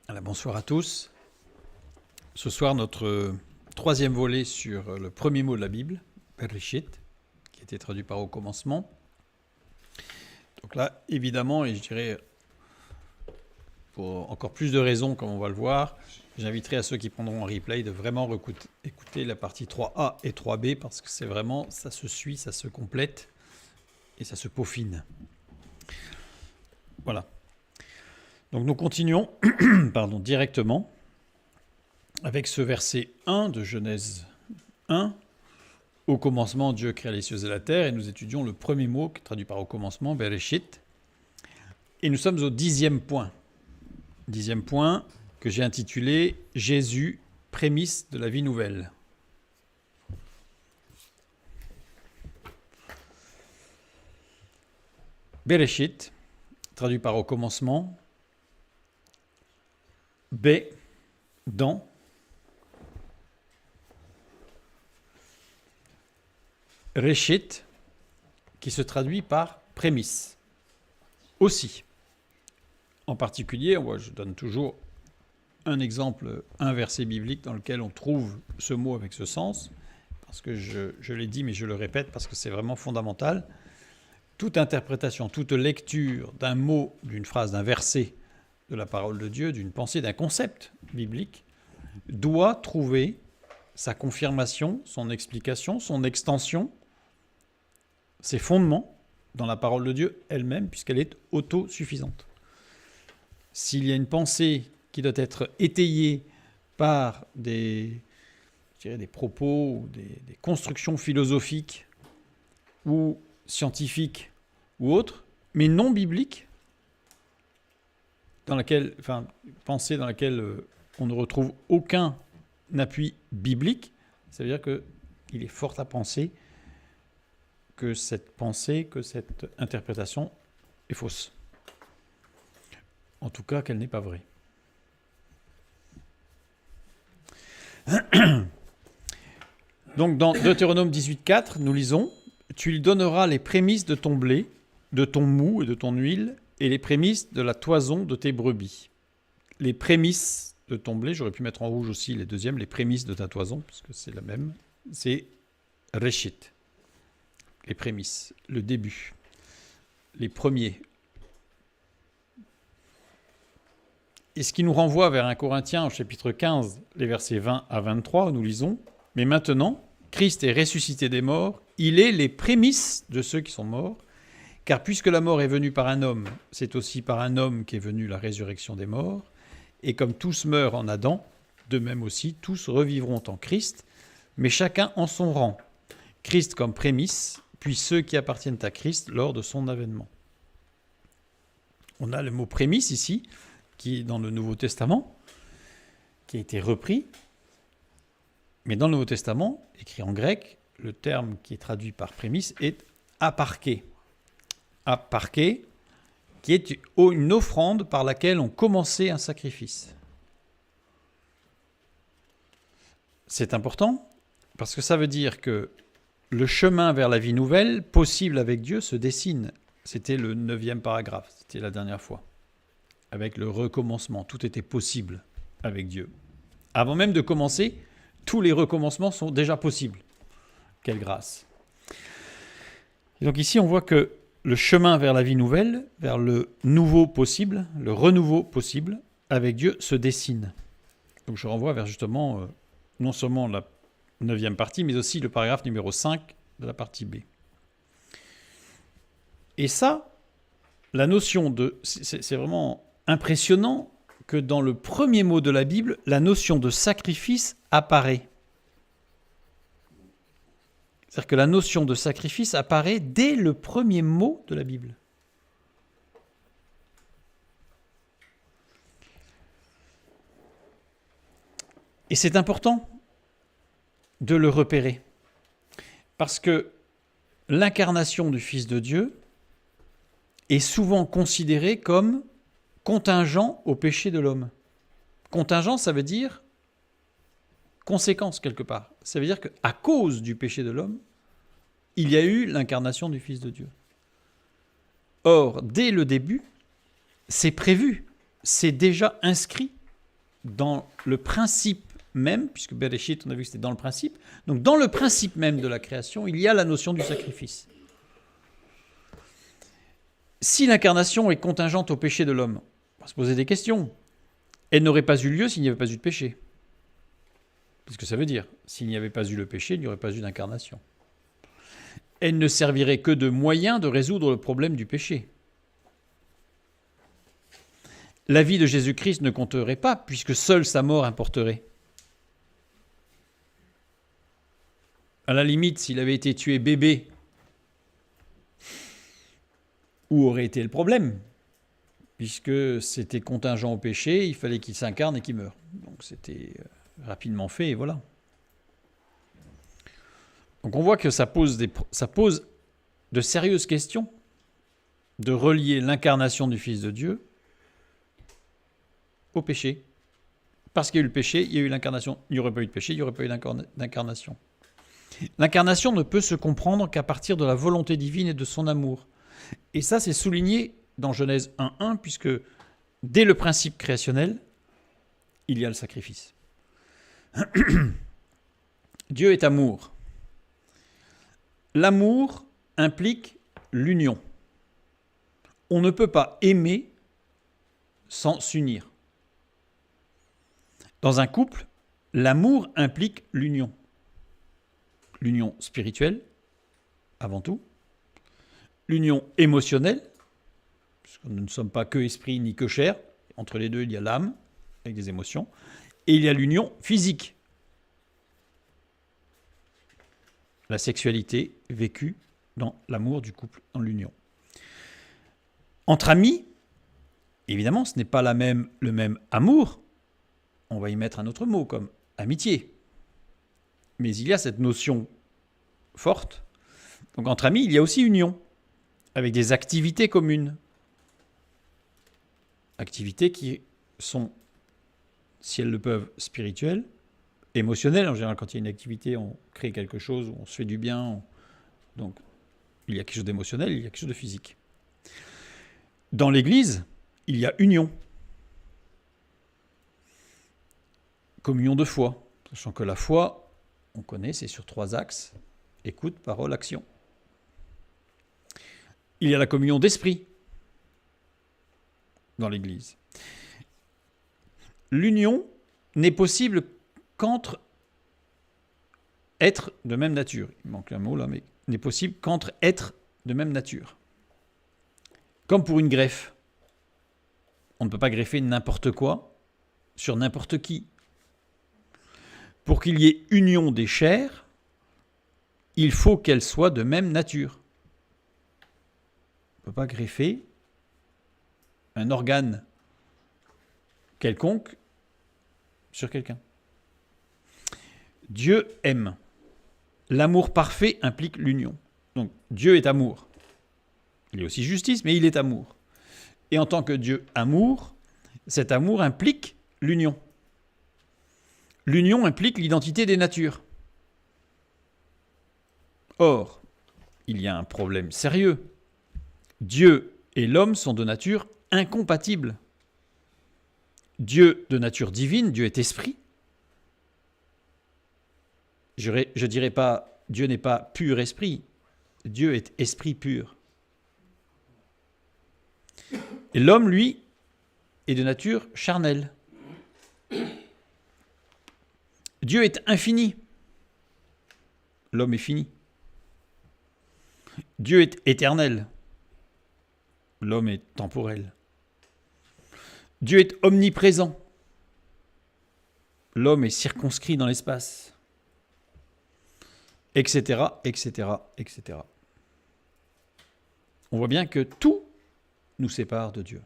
Alors, bonsoir à tous. Ce soir, notre troisième volet sur le premier mot de la Bible, Bereshit, qui a été traduit par au commencement. Donc là, évidemment, et je dirais pour encore plus de raisons, comme on va le voir, j'inviterai à ceux qui prendront en replay de vraiment écouter la partie 3A et 3B parce que c'est vraiment, ça se suit, ça se complète et ça se peaufine. Voilà. Donc nous continuons directement avec ce verset 1 de Genèse 1. Au commencement, Dieu créa les cieux et la terre, et nous étudions le premier mot qui est traduit par au commencement, Bereshit. Et nous sommes au 10e point. 10e point que j'ai intitulé Jésus, prémisse de la vie nouvelle. Bereshit, traduit par au commencement, B, dans, Reshit, qui se traduit par prémisse. Aussi. En particulier, je donne toujours un exemple, un verset biblique dans lequel on trouve ce mot avec ce sens, parce que je l'ai dit, mais je le répète, parce que c'est vraiment fondamental. Toute interprétation, toute lecture d'un mot, d'une phrase, d'un verset de la parole de Dieu, d'une pensée, d'un concept biblique, doit trouver sa confirmation, son explication, son extension, ses fondements dans la parole de Dieu elle-même, puisqu'elle est autosuffisante. S'il y a une pensée qui doit être étayée par des propos ou des constructions philosophiques ou scientifiques ou autres, mais non bibliques, pensée dans laquelle on ne retrouve aucun appui biblique, ça veut dire qu'il est fort à penser que cette interprétation est fausse. En tout cas, qu'elle n'est pas vraie. Donc, dans Deutéronome 18,4, nous lisons « Tu lui donneras les prémices de ton blé, de ton mou et de ton huile, et les prémices de la toison de tes brebis. » Les prémices de ton blé, j'aurais pu mettre en rouge aussi les deuxièmes, les prémices de ta toison, puisque c'est la même, c'est Reshit. Les prémices, le début, les premiers. Et ce qui nous renvoie vers 1 Corinthiens au chapitre 15, les versets 20 à 23, où nous lisons « Mais maintenant, Christ est ressuscité des morts, il est les prémices de ceux qui sont morts, car puisque la mort est venue par un homme, c'est aussi par un homme qu'est venue la résurrection des morts, et comme tous meurent en Adam, de même aussi tous revivront en Christ, mais chacun en son rang. Christ comme prémisse, puis ceux qui appartiennent à Christ lors de son avènement. » On a le mot prémisse ici, qui est dans le Nouveau Testament, qui a été repris. Mais dans le Nouveau Testament, écrit en grec, le terme qui est traduit par prémisse est aparké. Aparké, qui est une offrande par laquelle on commençait un sacrifice. C'est important parce que ça veut dire que le chemin vers la vie nouvelle, possible avec Dieu, se dessine. C'était le 9e paragraphe, c'était la dernière fois. Avec le recommencement, tout était possible avec Dieu. Avant même de commencer, tous les recommencements sont déjà possibles. Quelle grâce. Et donc ici, on voit que le chemin vers la vie nouvelle, vers le nouveau possible, le renouveau possible, avec Dieu, se dessine. Donc je renvoie vers justement, non seulement la 9e partie, mais aussi le paragraphe numéro 5 de la partie B. Et ça, la notion de... C'est vraiment impressionnant que dans le premier mot de la Bible, la notion de sacrifice apparaît. C'est-à-dire que la notion de sacrifice apparaît dès le premier mot de la Bible. Et c'est important de le repérer. Parce que l'incarnation du Fils de Dieu est souvent considérée comme contingent au péché de l'homme. Contingent, ça veut dire conséquence quelque part. Ça veut dire qu'à cause du péché de l'homme, il y a eu l'incarnation du Fils de Dieu. Or, dès le début, c'est prévu, c'est déjà inscrit dans le principe même, puisque Bereshit, on a vu que c'était dans le principe, donc dans le principe même de la création, il y a la notion du sacrifice. Si l'incarnation est contingente au péché de l'homme, on va se poser des questions. Elle n'aurait pas eu lieu s'il n'y avait pas eu de péché. Qu'est-ce que ça veut dire? S'il n'y avait pas eu le péché, il n'y aurait pas eu d'incarnation. Elle ne servirait que de moyen de résoudre le problème du péché. La vie de Jésus-Christ ne compterait pas, puisque seule sa mort importerait. À la limite, s'il avait été tué bébé, où aurait été le problème? Puisque c'était contingent au péché, il fallait qu'il s'incarne et qu'il meure. Donc c'était rapidement fait, et voilà. Donc on voit que ça pose de sérieuses questions de relier l'incarnation du Fils de Dieu au péché. Parce qu'il y a eu le péché, il y a eu l'incarnation. Il n'y aurait pas eu de péché, il n'y aurait pas eu d'incarnation. L'incarnation ne peut se comprendre qu'à partir de la volonté divine et de son amour. Et ça, c'est souligné dans Genèse 1.1, puisque dès le principe créationnel, il y a le sacrifice. Dieu est amour. L'amour implique l'union. On ne peut pas aimer sans s'unir. Dans un couple, l'amour implique l'union. L'union spirituelle, avant tout. L'union émotionnelle, puisque nous ne sommes pas que esprit ni que chair. Entre les deux, il y a l'âme, avec des émotions. Et il y a l'union physique. La sexualité vécue dans l'amour du couple, dans l'union. Entre amis, évidemment, ce n'est pas le même amour. On va y mettre un autre mot, comme amitié. Mais il y a cette notion forte. Donc entre amis, il y a aussi union, avec des activités communes. Activités qui sont, si elles le peuvent, spirituelles, émotionnelles. En général, quand il y a une activité, on crée quelque chose, on se fait du bien. Donc, il y a quelque chose d'émotionnel, il y a quelque chose de physique. Dans l'Église, il y a union. Communion de foi. Sachant que la foi, on connaît, c'est sur 3 axes. Écoute, parole, action. Il y a la communion d'esprit dans l'Église. L'union n'est possible qu'entre êtres de même nature. Il manque un mot là, mais n'est possible qu'entre êtres de même nature. Comme pour une greffe. On ne peut pas greffer n'importe quoi sur n'importe qui. Pour qu'il y ait union des chairs, il faut qu'elles soient de même nature. On ne peut pas greffer un organe quelconque sur quelqu'un. Dieu aime. L'amour parfait implique l'union. Donc Dieu est amour. Il est aussi justice, mais il est amour. Et en tant que Dieu amour, cet amour implique l'union. L'union implique l'identité des natures. Or, il y a un problème sérieux. Dieu et l'homme sont de nature incompatibles. Dieu de nature divine, Dieu est esprit. Je dirais pas, Dieu n'est pas pur esprit. Dieu est esprit pur. Et l'homme, lui, est de nature charnelle. Dieu est infini. L'homme est fini. Dieu est éternel. L'homme est temporel. Dieu est omniprésent. L'homme est circonscrit dans l'espace. Etc., etc., etc. On voit bien que tout nous sépare de Dieu.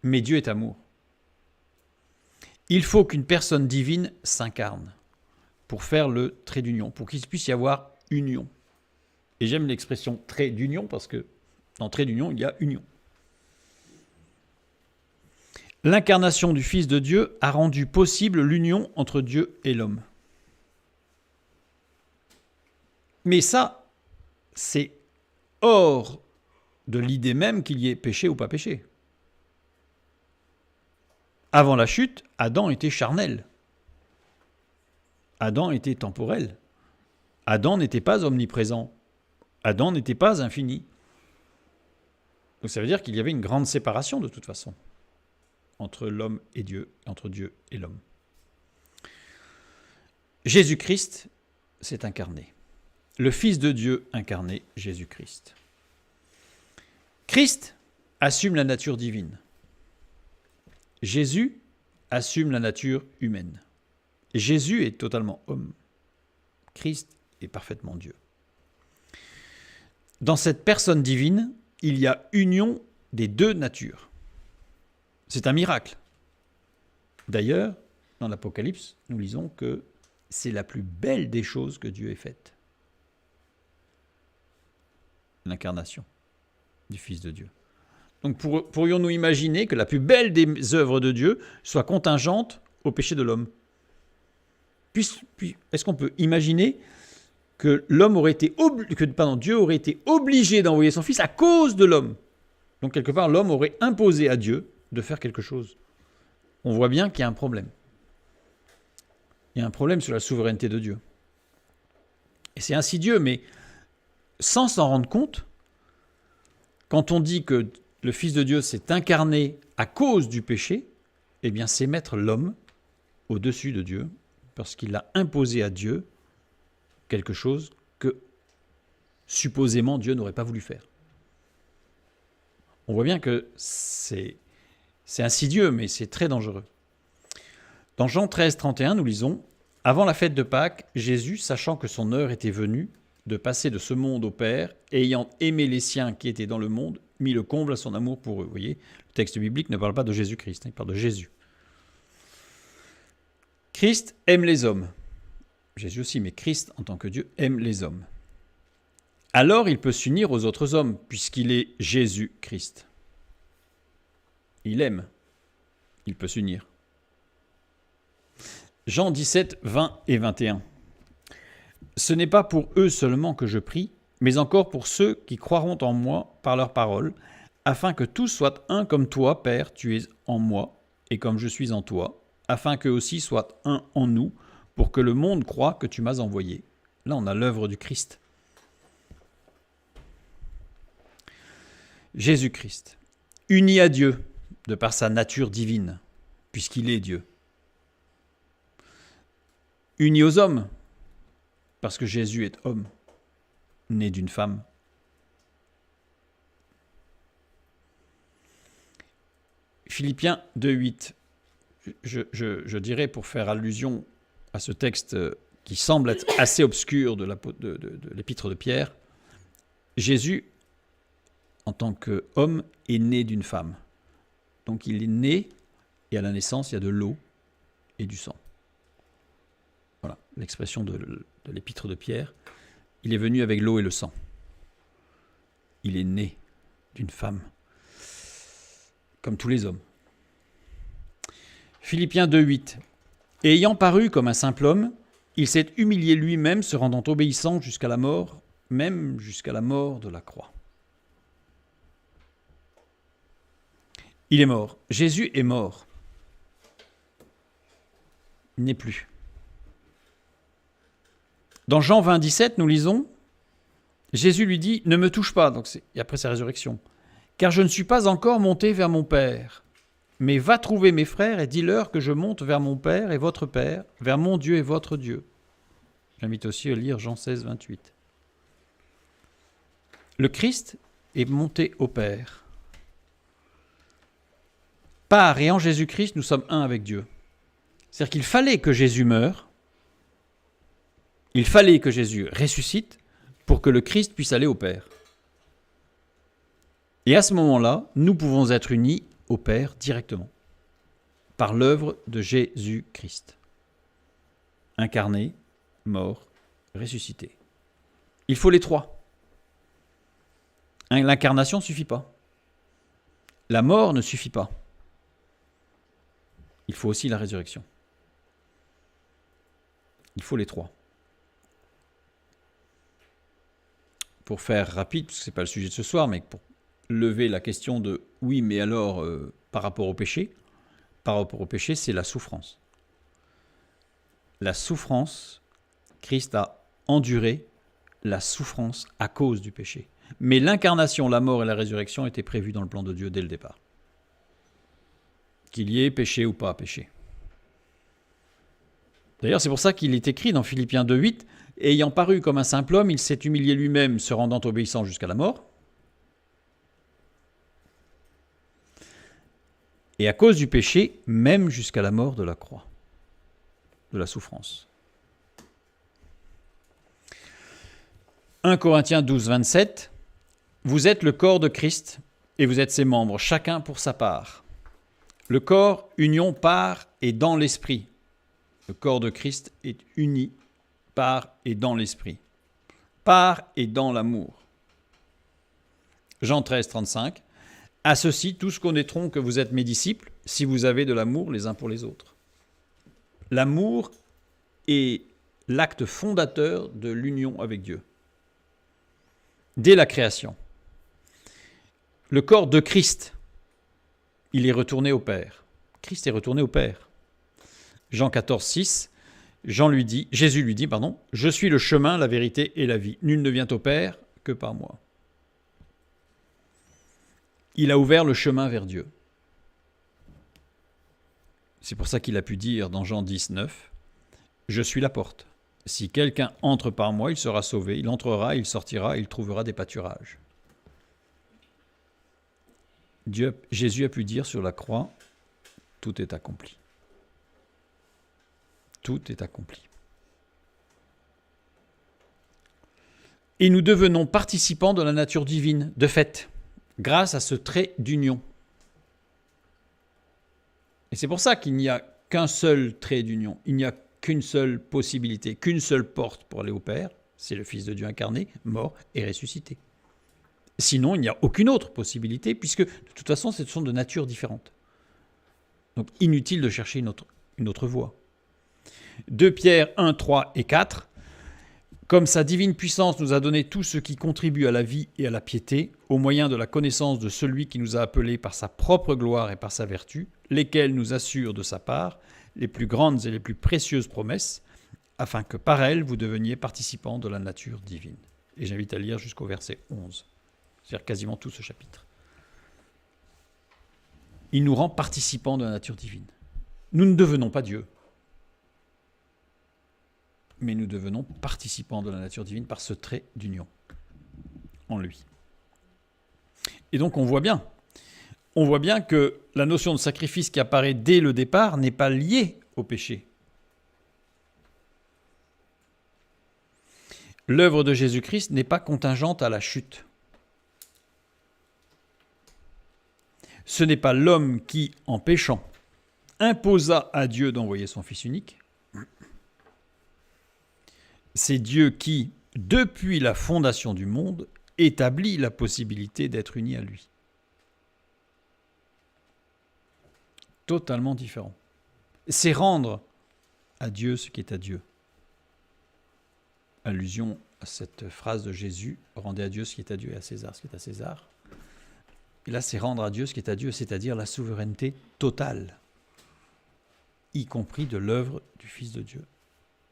Mais Dieu est amour. Il faut qu'une personne divine s'incarne pour faire le trait d'union, pour qu'il puisse y avoir union. Et j'aime l'expression trait d'union parce que dans trait d'union, il y a union. L'incarnation du Fils de Dieu a rendu possible l'union entre Dieu et l'homme. Mais ça, c'est hors de l'idée même qu'il y ait péché ou pas péché. Avant la chute, Adam était charnel. Adam était temporel. Adam n'était pas omniprésent. Adam n'était pas infini. Donc ça veut dire qu'il y avait une grande séparation de toute façon entre l'homme et Dieu, entre Dieu et l'homme. Jésus-Christ s'est incarné. Le Fils de Dieu incarné, Jésus-Christ. Christ assume la nature divine. Jésus assume la nature humaine. Jésus est totalement homme. Christ est parfaitement Dieu. Dans cette personne divine, il y a union des deux natures. C'est un miracle. D'ailleurs, dans l'Apocalypse, nous lisons que c'est la plus belle des choses que Dieu ait faites. L'incarnation du Fils de Dieu. Donc pourrions-nous imaginer que la plus belle des œuvres de Dieu soit contingente au péché de l'homme? Est-ce qu'on peut imaginer que Dieu aurait été obligé d'envoyer son Fils à cause de l'homme? Donc quelque part, l'homme aurait imposé à Dieu de faire quelque chose. On voit bien qu'il y a un problème. Il y a un problème sur la souveraineté de Dieu. Et c'est insidieux, mais sans s'en rendre compte, quand on dit que le Fils de Dieu s'est incarné à cause du péché, eh bien c'est mettre l'homme au-dessus de Dieu, parce qu'il a imposé à Dieu quelque chose que supposément Dieu n'aurait pas voulu faire. On voit bien que c'est insidieux, mais c'est très dangereux. Dans Jean 13, 31, nous lisons « Avant la fête de Pâques, Jésus, sachant que son heure était venue de passer de ce monde au Père, et ayant aimé les siens qui étaient dans le monde, mit le comble à son amour pour eux. » Vous voyez, le texte biblique ne parle pas de Jésus-Christ, il parle de Jésus. Christ aime les hommes. Jésus aussi, mais Christ, en tant que Dieu, aime les hommes. Alors il peut s'unir aux autres hommes, puisqu'il est Jésus-Christ. Il aime. Il peut s'unir. Jean 17, 20 et 21. Ce n'est pas pour eux seulement que je prie, mais encore pour ceux qui croiront en moi par leur parole, afin que tous soient un comme toi, Père, tu es en moi, et comme je suis en toi, afin qu'eux aussi soient un en nous, pour que le monde croie que tu m'as envoyé. Là, on a l'œuvre du Christ. Jésus-Christ, uni à Dieu de par sa nature divine, puisqu'il est Dieu. Uni aux hommes, parce que Jésus est homme, né d'une femme. Philippiens 2,8. Je dirais, pour faire allusion à ce texte qui semble être assez obscur de l'épître de Pierre, Jésus, en tant qu'homme, est né d'une femme. Donc il est né, et à la naissance, il y a de l'eau et du sang. Voilà l'expression de l'épître de Pierre. Il est venu avec l'eau et le sang. Il est né d'une femme, comme tous les hommes. Philippiens 2,8. Et ayant paru comme un simple homme, il s'est humilié lui-même, se rendant obéissant jusqu'à la mort, même jusqu'à la mort de la croix. Il est mort. Jésus est mort. Il n'est plus. Dans Jean 20, 17, nous lisons, Jésus lui dit, ne me touche pas, et après sa résurrection, car je ne suis pas encore monté vers mon Père. Mais va trouver mes frères et dis-leur que je monte vers mon Père et votre Père, vers mon Dieu et votre Dieu. J'invite aussi à lire Jean 16, 28. Le Christ est monté au Père. Par et en Jésus-Christ, nous sommes un avec Dieu. C'est-à-dire qu'il fallait que Jésus meure, il fallait que Jésus ressuscite pour que le Christ puisse aller au Père. Et à ce moment-là, nous pouvons être unis au Père directement, par l'œuvre de Jésus-Christ. Incarné, mort, ressuscité. Il faut les trois. L'incarnation ne suffit pas. La mort ne suffit pas. Il faut aussi la résurrection. Il faut les trois. Pour faire rapide, parce que ce n'est pas le sujet de ce soir, mais pour lever la question de oui, mais alors par rapport au péché, par rapport au péché, c'est la souffrance. La souffrance, Christ a enduré la souffrance à cause du péché. Mais l'incarnation, la mort et la résurrection étaient prévues dans le plan de Dieu dès le départ. Qu'il y ait péché ou pas péché. D'ailleurs, c'est pour ça qu'il est écrit dans Philippiens 2,8 « Ayant paru comme un simple homme, il s'est humilié lui-même, se rendant obéissant jusqu'à la mort. Et à cause du péché, même jusqu'à la mort de la croix, de la souffrance. » 1 Corinthiens 12, 27 « Vous êtes le corps de Christ et vous êtes ses membres, chacun pour sa part. Le corps, union par et dans l'esprit. » Le corps de Christ est uni par et dans l'esprit, par et dans l'amour. Jean 13, 35. À ceci, tous connaîtront que vous êtes mes disciples, si vous avez de l'amour les uns pour les autres. L'amour est l'acte fondateur de l'union avec Dieu. Dès la création, le corps de Christ, il est retourné au Père. Christ est retourné au Père. Jean 14, 6, Jésus lui dit, « Je suis le chemin, la vérité et la vie. Nul ne vient au Père que par moi. » Il a ouvert le chemin vers Dieu. C'est pour ça qu'il a pu dire dans Jean 10, 9, « Je suis la porte. Si quelqu'un entre par moi, il sera sauvé. Il entrera, il sortira, il trouvera des pâturages. » Jésus a pu dire sur la croix, « Tout est accompli. » Tout est accompli. Et nous devenons participants de la nature divine, de fait, grâce à ce trait d'union. Et c'est pour ça qu'il n'y a qu'un seul trait d'union, il n'y a qu'une seule possibilité, qu'une seule porte pour aller au Père, c'est le Fils de Dieu incarné, mort et ressuscité. Sinon, il n'y a aucune autre possibilité, puisque de toute façon, ce sont de natures différentes. Donc, inutile de chercher une autre voie. 2 Pierre 1, 3 et 4. Comme sa divine puissance nous a donné tout ce qui contribue à la vie et à la piété, au moyen de la connaissance de celui qui nous a appelés par sa propre gloire et par sa vertu, lesquels nous assurent de sa part les plus grandes et les plus précieuses promesses, afin que par elles vous deveniez participants de la nature divine. Et j'invite à lire jusqu'au verset 11, c'est-à-dire quasiment tout ce chapitre. Il nous rend participants de la nature divine. Nous ne devenons pas Dieu, mais nous devenons participants de la nature divine par ce trait d'union en lui. Et donc on voit bien que la notion de sacrifice qui apparaît dès le départ n'est pas liée au péché. L'œuvre de Jésus-Christ n'est pas contingente à la chute. Ce n'est pas l'homme qui, en péchant, imposa à Dieu d'envoyer son Fils unique. C'est Dieu qui, depuis la fondation du monde, établit la possibilité d'être uni à lui. Totalement différent. C'est rendre à Dieu ce qui est à Dieu. Allusion à cette phrase de Jésus, « Rendez à Dieu ce qui est à Dieu et à César ce qui est à César ». Et là, c'est rendre à Dieu ce qui est à Dieu, c'est-à-dire la souveraineté totale, y compris de l'œuvre du Fils de Dieu,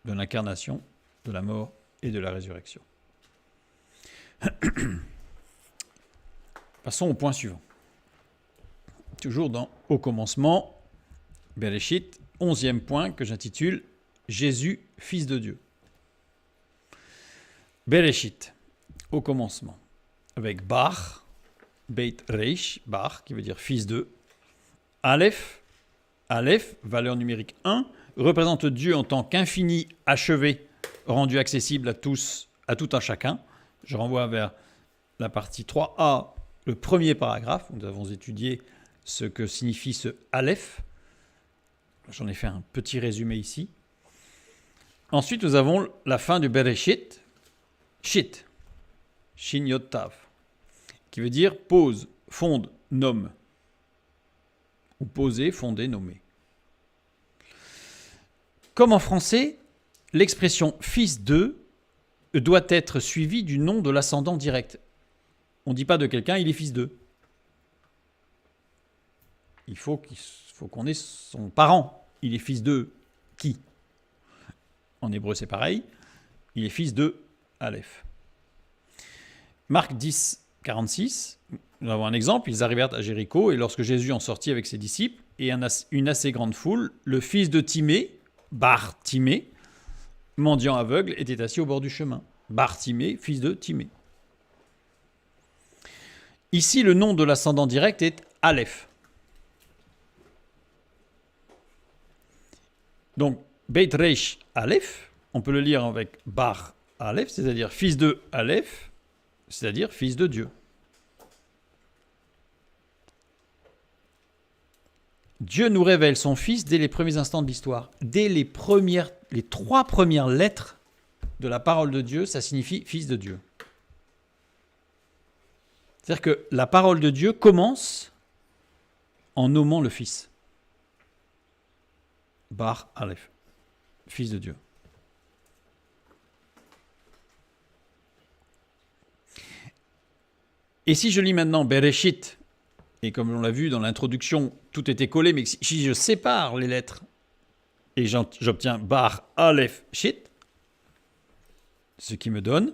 de l'incarnation, de la mort et de la résurrection. Passons au point suivant. Toujours dans « Au commencement », Bereshit, 11e point que j'intitule « Jésus, Fils de Dieu ». Bereshit, au commencement, avec Bar, Beit Reish, Bar, qui veut dire fils de, Aleph, valeur numérique 1, représente Dieu en tant qu'infini, achevé, rendu accessible à tous, à tout un chacun. Je renvoie vers la partie 3a, le premier paragraphe. Nous avons étudié ce que signifie ce Aleph. J'en ai fait un petit résumé ici. Ensuite, nous avons la fin du Bereshit, Shit, Shin Yod Tav, qui veut dire pose, fonde, nomme. Ou poser, fonder, nommer. Comme en français, l'expression fils de doit être suivie du nom de l'ascendant direct. On ne dit pas de quelqu'un, il est fils de. il faut qu'on ait son parent. Il est fils de qui? En hébreu, c'est pareil. Il est fils de Aleph. Marc 10, 46, nous avons un exemple. Ils arrivèrent à Jéricho, et lorsque Jésus en sortit avec ses disciples, et une assez grande foule, le fils de Timée, Bar-Timée, mendiant aveugle, était assis au bord du chemin. Bar-Timée, fils de Timée. Ici, le nom de l'ascendant direct est Aleph. Donc, Beit Reish Aleph, on peut le lire avec Bar Aleph, c'est-à-dire fils de Aleph, c'est-à-dire fils de Dieu. Dieu nous révèle son Fils dès les premiers instants de l'histoire. Dès les 3 premières lettres de la parole de Dieu, ça signifie Fils de Dieu. C'est-à-dire que la parole de Dieu commence en nommant le Fils. Bar Aleph, Fils de Dieu. Et si je lis maintenant Bereshit, et comme on l'a vu dans l'introduction, tout était collé, mais si je sépare les lettres et j'obtiens Bar Aleph Shit, ce qui me donne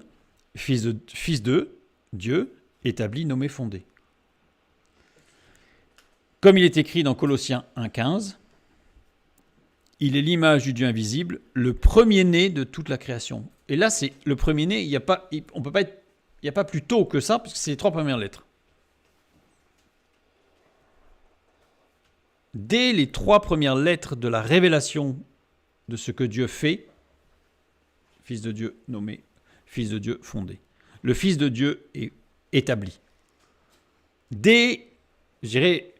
fils de Dieu, établi, nommé, fondé. Comme il est écrit dans Colossiens 1,15, il est l'image du Dieu invisible, le premier-né de toute la création. Et là, c'est le premier-né, il n'y a pas plus tôt que ça, parce que c'est les 3 premières lettres. Dès les 3 premières lettres de la révélation de ce que Dieu fait, Fils de Dieu nommé, Fils de Dieu fondé. Le Fils de Dieu est établi. Dès, je dirais,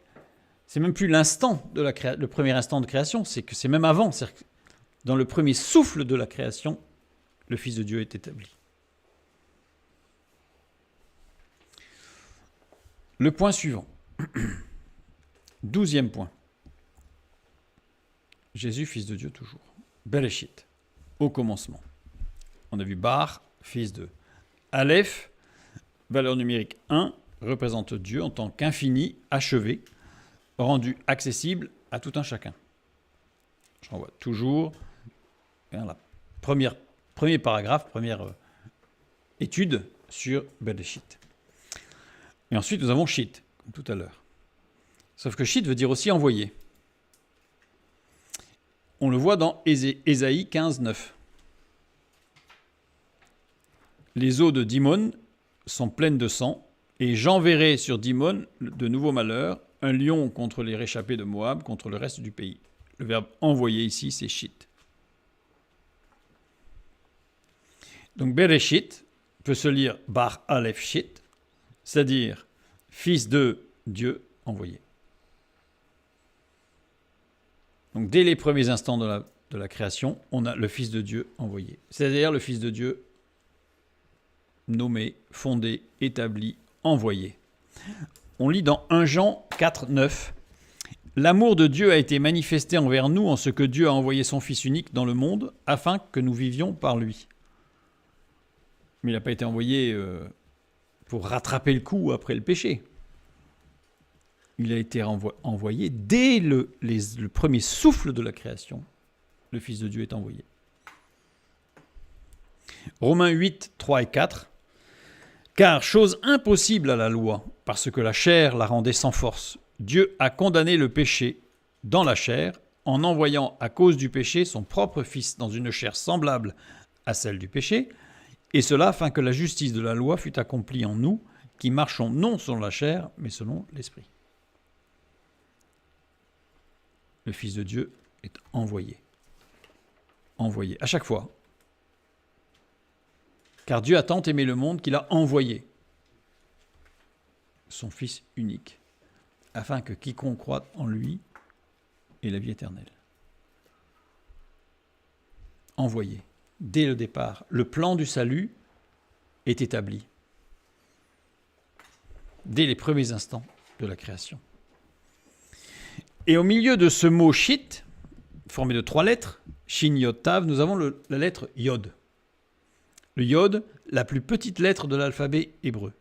c'est même plus l'instant de le premier instant de création, c'est que c'est même avant. C'est-à-dire que dans le premier souffle de la création, le Fils de Dieu est établi. Le point suivant. 12e point. Jésus, Fils de Dieu toujours. Bereshit, au commencement. On a vu Bar, fils de Aleph, valeur numérique 1, représente Dieu en tant qu'infini, achevé, rendu accessible à tout un chacun. Je renvoie toujours la premier paragraphe, première étude sur Bereshit. Et ensuite, nous avons Shit, comme tout à l'heure. Sauf que Shit veut dire aussi envoyer. On le voit dans Ésaïe 15, 9. Les eaux de Dimon sont pleines de sang, et j'enverrai sur Dimon de nouveaux malheurs, un lion contre les réchappés de Moab, contre le reste du pays. Le verbe envoyer ici, c'est Shit. Donc Bereshit peut se lire Bar Aleph Shit, c'est-à-dire fils de Dieu envoyé. Donc dès les premiers instants de la création, on a le Fils de Dieu envoyé. C'est-à-dire le Fils de Dieu nommé, fondé, établi, envoyé. On lit dans 1 Jean 4, 9. L'amour de Dieu a été manifesté envers nous en ce que Dieu a envoyé son Fils unique dans le monde afin que nous vivions par lui. Mais il n'a pas été envoyé pour rattraper le coup après le péché. Il a été envoyé dès le premier souffle de la création. Le Fils de Dieu est envoyé. Romains 8, 3 et 4. Car chose impossible à la loi, parce que la chair la rendait sans force, Dieu a condamné le péché dans la chair en envoyant à cause du péché son propre Fils dans une chair semblable à celle du péché, et cela afin que la justice de la loi fût accomplie en nous, qui marchons non selon la chair, mais selon l'Esprit. Le Fils de Dieu est envoyé. Envoyé, à chaque fois. Car Dieu a tant aimé le monde qu'il a envoyé son Fils unique, afin que quiconque croit en lui ait la vie éternelle. Envoyé. Dès le départ, le plan du salut est établi. Dès les premiers instants de la création. Et au milieu de ce mot shit, formé de 3 lettres, shin, yod, tav, nous avons la lettre yod. Le yod, la plus petite lettre de l'alphabet hébreu,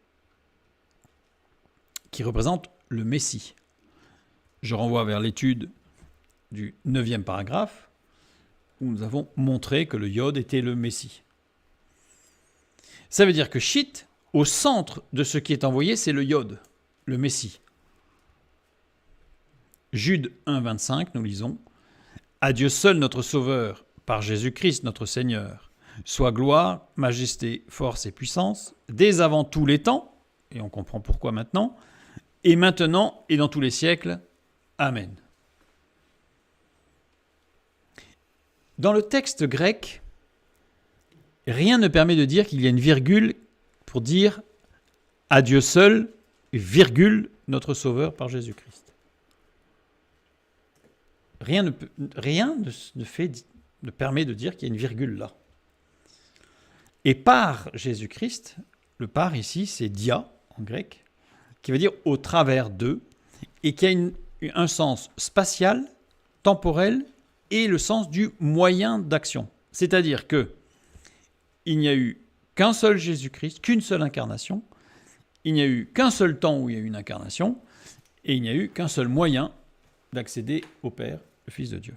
qui représente le Messie. Je renvoie vers l'étude du 9e paragraphe, où nous avons montré que le Yod était le Messie. Ça veut dire que Shit, au centre de ce qui est envoyé, c'est le Yod, le Messie. Jude 1, 25, nous lisons « À Dieu seul notre Sauveur, par Jésus-Christ notre Seigneur, soit gloire, majesté, force et puissance, dès avant tous les temps, et on comprend pourquoi maintenant, et maintenant et dans tous les siècles. Amen. » Dans le texte grec, rien ne permet de dire qu'il y a une virgule pour dire « à Dieu seul, virgule, notre Sauveur par Jésus-Christ ». Rien ne permet de dire qu'il y a une virgule là. Et par Jésus-Christ, le par ici, c'est dia en grec, qui veut dire au travers d'eux, et qui a un sens spatial, temporel, et le sens du moyen d'action. C'est-à-dire que il n'y a eu qu'un seul Jésus-Christ, qu'une seule incarnation, il n'y a eu qu'un seul temps où il y a eu une incarnation, et il n'y a eu qu'un seul moyen d'accéder au Père, le Fils de Dieu.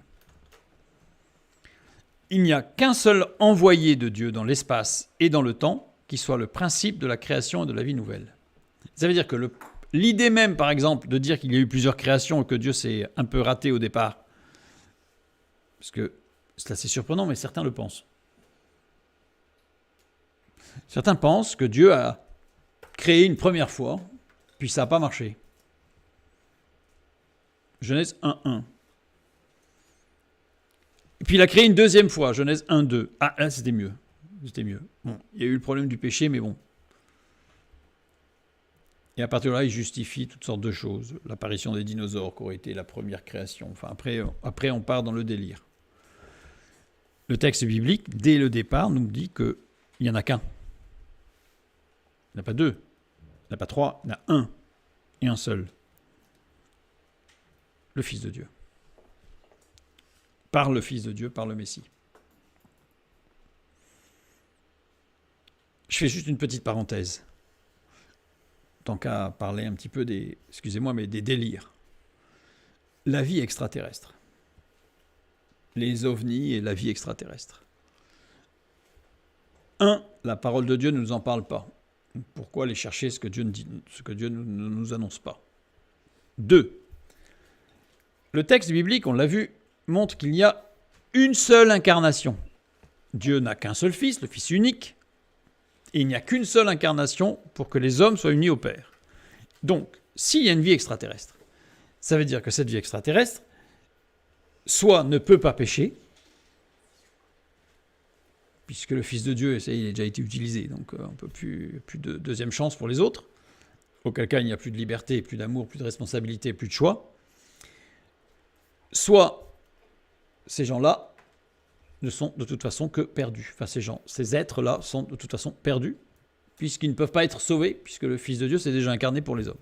Il n'y a qu'un seul envoyé de Dieu dans l'espace et dans le temps qui soit le principe de la création et de la vie nouvelle. Ça veut dire que l'idée même, par exemple, de dire qu'il y a eu plusieurs créations et que Dieu s'est un peu raté au départ, parce que c'est assez surprenant, mais certains le pensent. Certains pensent que Dieu a créé une première fois, puis ça n'a pas marché. Genèse 1.1. Et puis il a créé une deuxième fois, Genèse 1.2. Ah, là c'était mieux. C'était mieux. Bon, il y a eu le problème du péché, mais bon. Et à partir de là, il justifie toutes sortes de choses. L'apparition des dinosaures qui aurait été la première création. Enfin, après on part dans le délire. Le texte biblique, dès le départ, nous dit qu'il n'y en a qu'un. Il n'y en a pas deux. Il n'y en a pas trois. Il y en a un. Et un seul. Le Fils de Dieu. Par le Fils de Dieu, par le Messie. Je fais juste une petite parenthèse. Tant qu'à parler un petit peu des délires. La vie extraterrestre. Les ovnis et la vie extraterrestre. La parole de Dieu ne nous en parle pas. Pourquoi aller chercher ce que Dieu ne nous annonce pas? 2. Le texte biblique, on l'a vu, montre qu'il y a une seule incarnation. Dieu n'a qu'un seul Fils, le Fils unique, et il n'y a qu'une seule incarnation pour que les hommes soient unis au Père. Donc, s'il y a une vie extraterrestre, ça veut dire que cette vie extraterrestre, soit ne peut pas pécher, puisque le Fils de Dieu, ça, il a déjà été utilisé, donc on ne peut plus de deuxième chance pour les autres, auquel cas il n'y a plus de liberté, plus d'amour, plus de responsabilité, plus de choix. Soit ces gens-là ne sont de toute façon que perdus. Enfin, ces êtres-là sont de toute façon perdus, puisqu'ils ne peuvent pas être sauvés, puisque le Fils de Dieu s'est déjà incarné pour les hommes.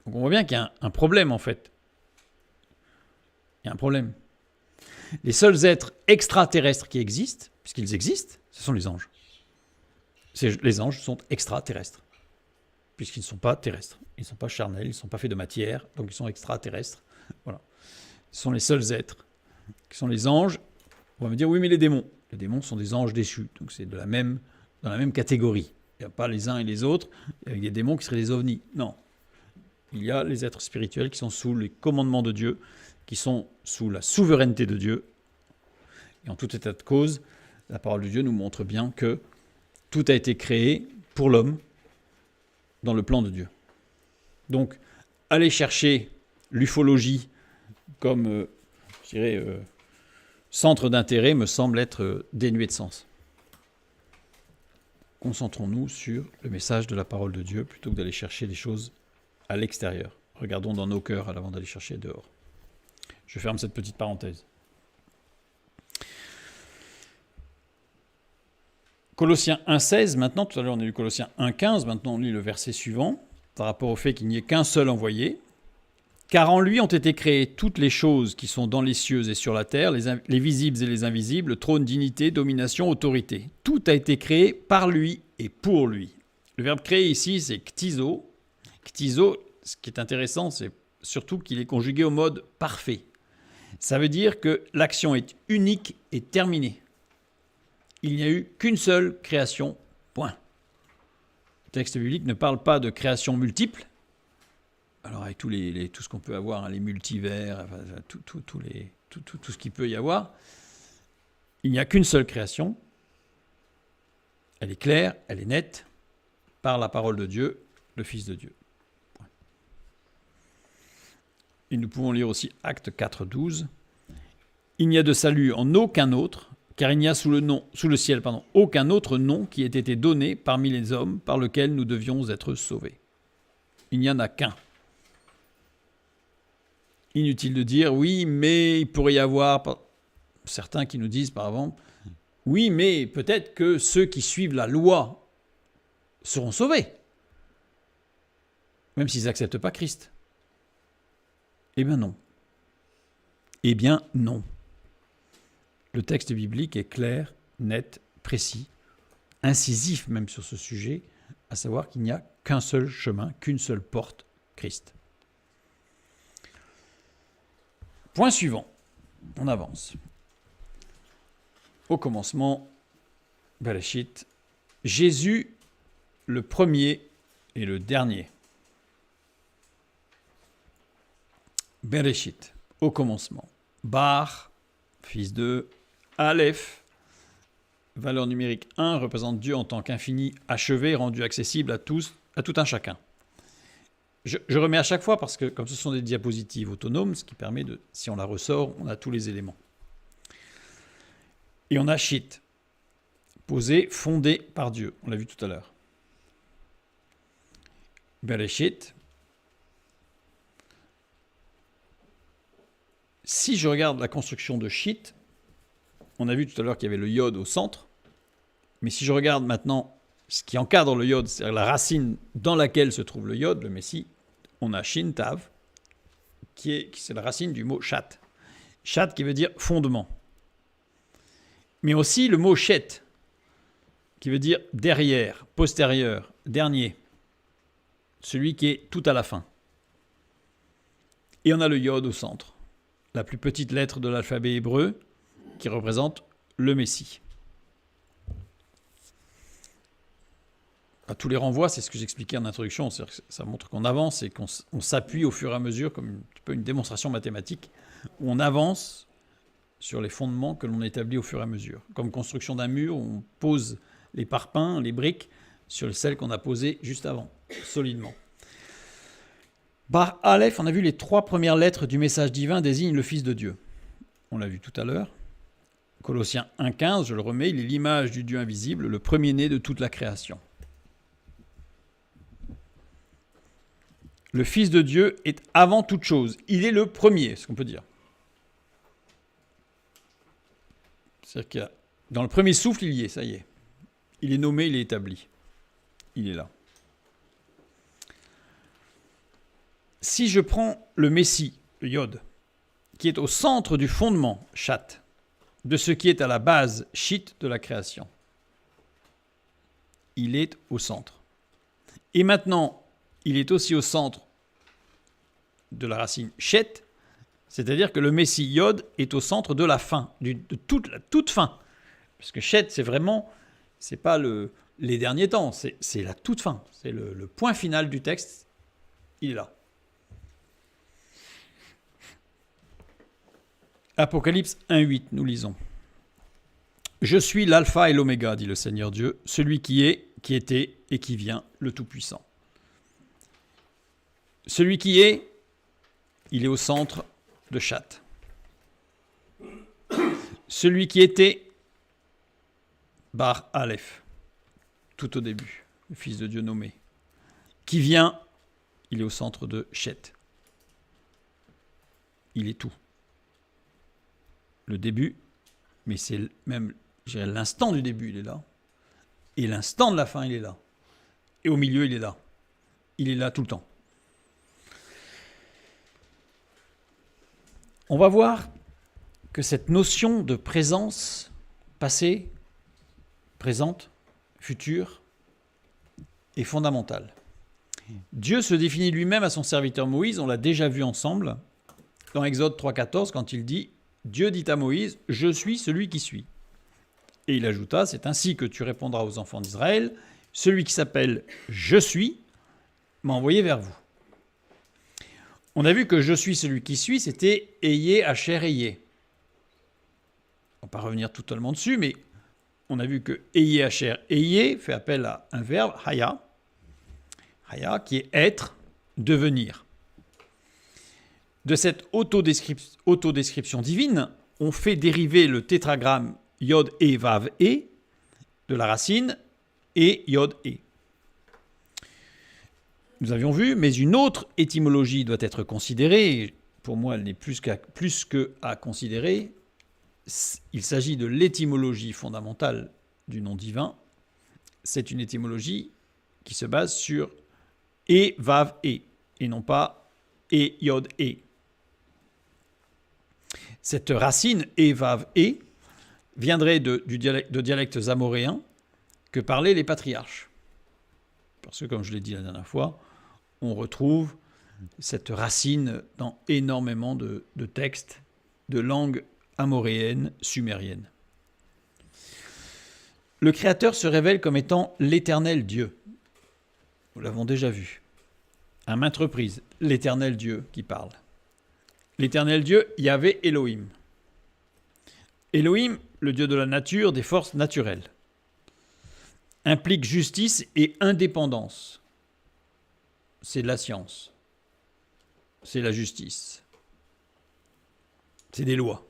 Donc on voit bien qu'il y a un problème, en fait. Il y a un problème. Les seuls êtres extraterrestres qui existent, puisqu'ils existent, ce sont les anges. Les anges sont extraterrestres, puisqu'ils ne sont pas terrestres. Ils ne sont pas charnels, ils ne sont pas faits de matière, donc ils sont extraterrestres. Voilà. Ce sont les seuls êtres qui sont les anges. On va me dire, oui, mais les démons sont des anges déchus, donc c'est dans la même catégorie. Il n'y a pas les uns et les autres, avec des démons qui seraient des ovnis. Non. Il y a les êtres spirituels qui sont sous les commandements de Dieu, qui sont sous la souveraineté de Dieu. Et en tout état de cause, la parole de Dieu nous montre bien que tout a été créé pour l'homme dans le plan de Dieu. Donc, aller chercher l'ufologie comme, centre d'intérêt me semble être dénué de sens. Concentrons-nous sur le message de la parole de Dieu plutôt que d'aller chercher des choses à l'extérieur. Regardons dans nos cœurs avant d'aller chercher dehors. Je ferme cette petite parenthèse. Colossiens 1,16, maintenant, tout à l'heure on a lu Colossiens 1,15, maintenant on lit le verset suivant, par rapport au fait qu'il n'y ait qu'un seul envoyé. Car en lui ont été créées toutes les choses qui sont dans les cieux et sur la terre, les visibles et les invisibles, trône, dignité, domination, autorité. Tout a été créé par lui et pour lui. Le verbe créer ici, c'est ktizo. Ktizo, ce qui est intéressant, c'est surtout qu'il est conjugué au mode parfait. Ça veut dire que l'action est unique et terminée. Il n'y a eu qu'une seule création, point. Le texte biblique ne parle pas de création multiple. Alors avec tout ce qu'on peut avoir, hein, les multivers, enfin, tout ce qu'il peut y avoir, il n'y a qu'une seule création. Elle est claire, elle est nette, par la parole de Dieu, le Fils de Dieu. Et nous pouvons lire aussi Actes 4, 12. Il n'y a de salut en aucun autre, car il n'y a sous le ciel, aucun autre nom qui ait été donné parmi les hommes par lequel nous devions être sauvés. Il n'y en a qu'un. Inutile de dire, oui, mais il pourrait y avoir certains qui nous disent par exemple, oui, mais peut-être que ceux qui suivent la loi seront sauvés, même s'ils n'acceptent pas Christ. Eh bien non. Eh bien non. Le texte biblique est clair, net, précis, incisif même sur ce sujet, à savoir qu'il n'y a qu'un seul chemin, qu'une seule porte, Christ. Point suivant, on avance. Au commencement, Bereshit, Jésus, le premier et le dernier. Bereshit, au commencement. Bar, fils de Aleph, valeur numérique 1, représente Dieu en tant qu'infini, achevé, rendu accessible à tous, à tout un chacun. Je remets à chaque fois parce que comme ce sont des diapositives autonomes, ce qui permet de, si on la ressort, on a tous les éléments. Et on a Shit, posé, fondé par Dieu. On l'a vu tout à l'heure. Bereshit. Si je regarde la construction de Shit, on a vu tout à l'heure qu'il y avait le yod au centre. Mais si je regarde maintenant ce qui encadre le yod, c'est-à-dire la racine dans laquelle se trouve le yod, le Messie, on a Shin Tav, c'est la racine du mot Shat. Shat qui veut dire fondement. Mais aussi le mot Shet, qui veut dire derrière, postérieur, dernier. Celui qui est tout à la fin. Et on a le yod au centre, la plus petite lettre de l'alphabet hébreu, qui représente le Messie. À tous les renvois, c'est ce que j'expliquais en introduction, ça montre qu'on avance et qu'on s'appuie au fur et à mesure, comme un peu une démonstration mathématique, où on avance sur les fondements que l'on établit au fur et à mesure. Comme construction d'un mur, où on pose les parpaings, les briques, sur celles qu'on a posées juste avant, solidement. Bar Aleph, on a vu les 3 premières lettres du message divin désignent le Fils de Dieu. On l'a vu tout à l'heure. Colossiens 1,15, je le remets, il est l'image du Dieu invisible, le premier-né de toute la création. Le Fils de Dieu est avant toute chose. Il est le premier, ce qu'on peut dire. C'est-à-dire qu'il y a, dans le premier souffle, il y est, ça y est. Il est nommé, il est établi. Il est là. Si je prends le Messie, le Yod, qui est au centre du fondement, Shat, de ce qui est à la base, Shit, de la création, il est au centre. Et maintenant, il est aussi au centre de la racine Shet, c'est-à-dire que le Messie Yod est au centre de la fin, de toute fin. Parce que Shet, c'est vraiment, c'est pas les derniers temps, c'est la toute fin. C'est le point final du texte, il est là. Apocalypse 1,8, nous lisons. « Je suis l'alpha et l'oméga, dit le Seigneur Dieu, celui qui est, qui était et qui vient, le Tout-Puissant. » Celui qui est, il est au centre de Shat. Celui qui était, Bar Aleph, tout au début, le Fils de Dieu nommé. Qui vient, il est au centre de Shet. Il est tout. Le début, mais c'est même, je dirais, l'instant du début, il est là. Et l'instant de la fin, il est là. Et au milieu, il est là. Il est là tout le temps. On va voir que cette notion de présence passée, présente, future, est fondamentale. Dieu se définit lui-même à son serviteur Moïse, on l'a déjà vu ensemble, dans Exode 3,14, quand il dit « Dieu dit à Moïse, je suis celui qui suis ». Et il ajouta « C'est ainsi que tu répondras aux enfants d'Israël, celui qui s'appelle « Je suis » m'a envoyé vers vous ». On a vu que « Je suis celui qui suis », c'était « Ayez, Hacher, ayez ». On ne va pas revenir totalement dessus, mais on a vu que « Ayez, Hacher, ayez » fait appel à un verbe « haya ». Haya, qui est être, devenir. De cette autodescription divine, on fait dériver le tétragramme Yod E Vav E de la racine et Yod E. Nous avions vu, mais une autre étymologie doit être considérée. Pour moi, elle n'est plus qu'à considérer. Il s'agit de l'étymologie fondamentale du nom divin. C'est une étymologie qui se base sur E, Vav, E, et non pas E, Yod, E. Cette racine E, Vav, E viendrait de dialectes amoréens que parlaient les patriarches. Parce que, comme je l'ai dit la dernière fois, on retrouve cette racine dans énormément de textes de langue amoréenne, sumérienne. Le Créateur se révèle comme étant l'éternel Dieu. Nous l'avons déjà vu. À maintes reprises, l'éternel Dieu qui parle. L'éternel Dieu, Yahvé Elohim. Elohim, le Dieu de la nature, des forces naturelles, implique justice et indépendance. C'est de la science. C'est la justice. C'est des lois.